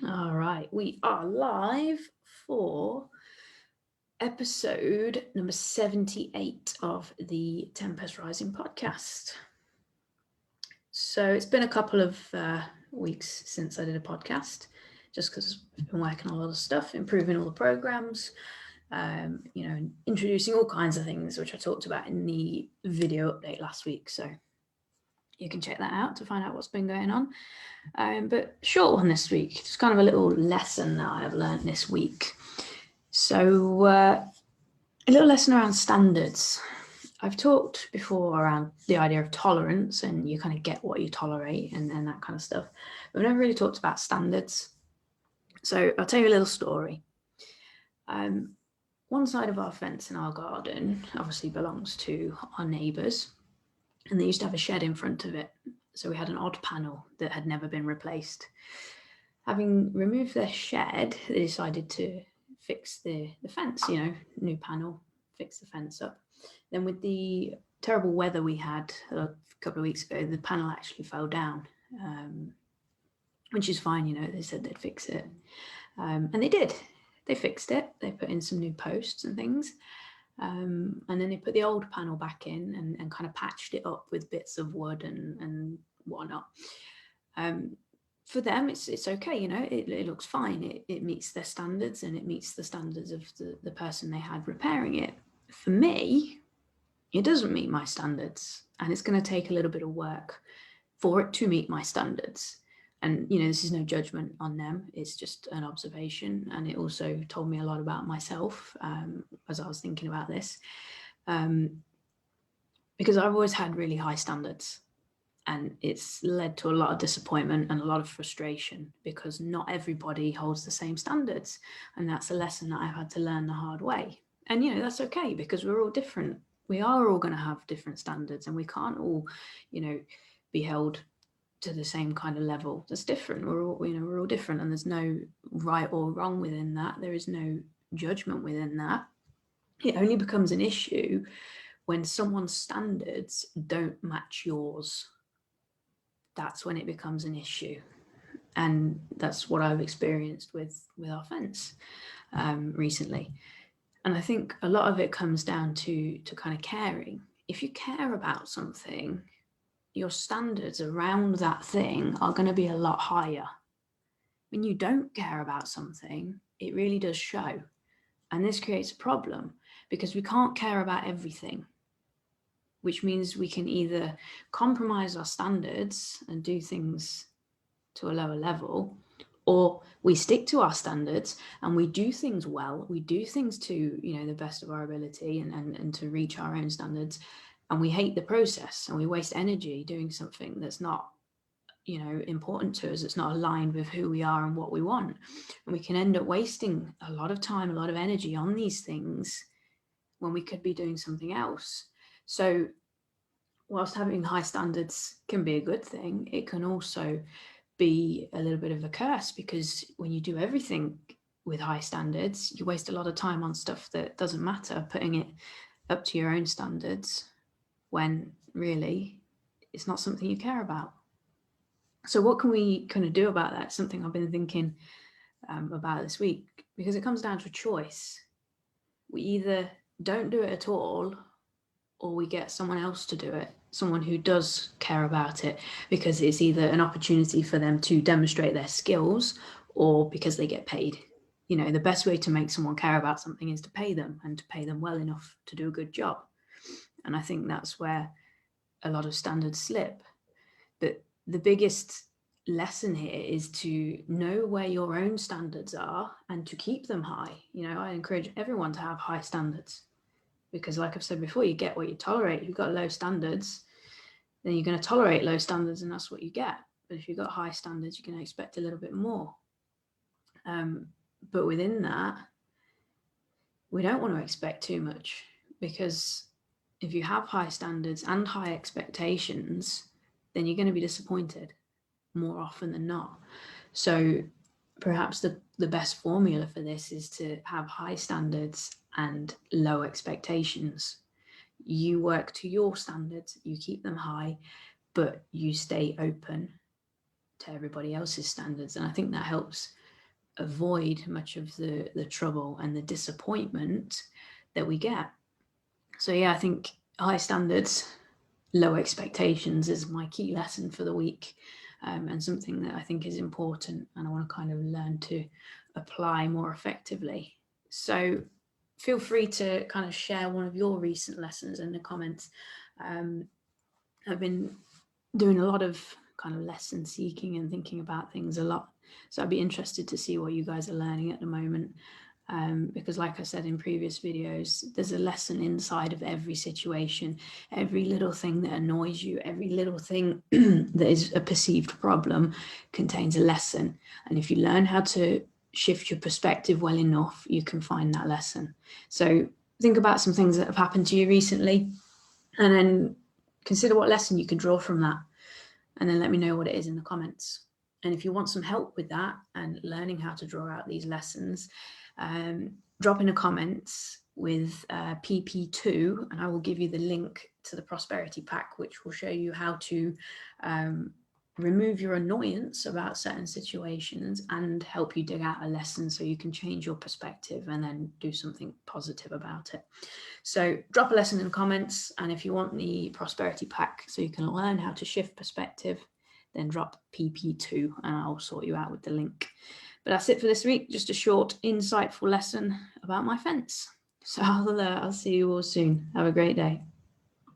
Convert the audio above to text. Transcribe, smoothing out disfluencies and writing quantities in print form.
All right, we are live for episode number 78 of the Tempest Rising podcast. So it's been a couple of weeks since I did a podcast, just because I've been working on a lot of stuff, improving all the programs, introducing all kinds of things, which I talked about in the video update last week. So you can check that out to find out what's been going on. But short one this week, just kind of a little lesson that I have learned this week. So a little lesson around standards. I've talked before around the idea of tolerance and you kind of get what you tolerate and that kind of stuff. But I've never really talked about standards. So I'll tell you a little story. One side of our fence in our garden obviously belongs to our neighbours, and they used to have a shed in front of it. So we had an odd panel that had never been replaced. Having removed their shed, they decided to fix the fence, new panel, fix the fence up. Then with the terrible weather we had a couple of weeks ago, the panel actually fell down, which is fine, they said they'd fix it. And they did. They fixed it. They put in some new posts and things. And then they put the old panel back in and kind of patched it up with bits of wood and whatnot. For them, it's okay, it looks fine. It meets their standards and it meets the standards of the person they had repairing it. For me, it doesn't meet my standards, and it's going to take a little bit of work for it to meet my standards. And, this is no judgment on them. It's just an observation. And it also told me a lot about myself as I was thinking about this. Because I've always had really high standards. And it's led to a lot of disappointment and a lot of frustration because not everybody holds the same standards. And that's a lesson that I've had to learn the hard way. And, that's okay because we're all different. We are all going to have different standards and we can't all, be held to the same kind of level. That's different. We're all different, and there's no right or wrong within that. There is no judgment within that. It only becomes an issue when someone's standards don't match yours. That's when it becomes an issue, and that's what I've experienced with our fence recently. And I think a lot of it comes down to kind of caring. If you care about something, your standards around that thing are going to be a lot higher. When you don't care about something, it really does show. And this creates a problem because we can't care about everything, which means we can either compromise our standards and do things to a lower level, or we stick to our standards and we do things well. We do things to, the best of our ability and to reach our own standards. And we hate the process and we waste energy doing something that's not, important to us. It's not aligned with who we are and what we want. And we can end up wasting a lot of time, a lot of energy on these things when we could be doing something else. So whilst having high standards can be a good thing, it can also be a little bit of a curse because when you do everything with high standards, you waste a lot of time on stuff that doesn't matter, putting it up to your own standards when really it's not something you care about. So what can we kind of do about that? Something I've been thinking about this week, because it comes down to a choice. We either don't do it at all, or we get someone else to do it, someone who does care about it, because it's either an opportunity for them to demonstrate their skills or because they get paid. The best way to make someone care about something is to pay them, and to pay them well enough to do a good job. And I think that's where a lot of standards slip. But the biggest lesson here is to know where your own standards are and to keep them high. I encourage everyone to have high standards because, like I've said before, you get what you tolerate. If you've got low standards, then you're going to tolerate low standards and that's what you get. But if you've got high standards, you're going to expect a little bit more. But within that, we don't want to expect too much, because if you have high standards and high expectations, then you're going to be disappointed more often than not. So perhaps the best formula for this is to have high standards and low expectations. You work to your standards, you keep them high, but you stay open to everybody else's standards. And I think that helps avoid much of the trouble and the disappointment that we get. So yeah, I think high standards, low expectations is my key lesson for the week, and something that I think is important and I want to kind of learn to apply more effectively. So feel free to kind of share one of your recent lessons in the comments. I've been doing a lot of kind of lesson seeking and thinking about things a lot. So I'd be interested to see what you guys are learning at the moment. Because like I said in previous videos, there's a lesson inside of every situation, every little thing that annoys you, every little thing that is a perceived problem contains a lesson. And if you learn how to shift your perspective well enough, you can find that lesson. So think about some things that have happened to you recently, and then consider what lesson you can draw from that, and then let me know what it is in the comments. And if you want some help with that and learning how to draw out these lessons, drop in the comments with PP2, and I will give you the link to the prosperity pack, which will show you how to remove your annoyance about certain situations and help you dig out a lesson so you can change your perspective and then do something positive about it. So drop a lesson in the comments, and if you want the prosperity pack so you can learn how to shift perspective, then drop PP2 and I'll sort you out with the link. But that's it for this week. Just a short, insightful lesson about my fence. So I'll see you all soon. Have a great day.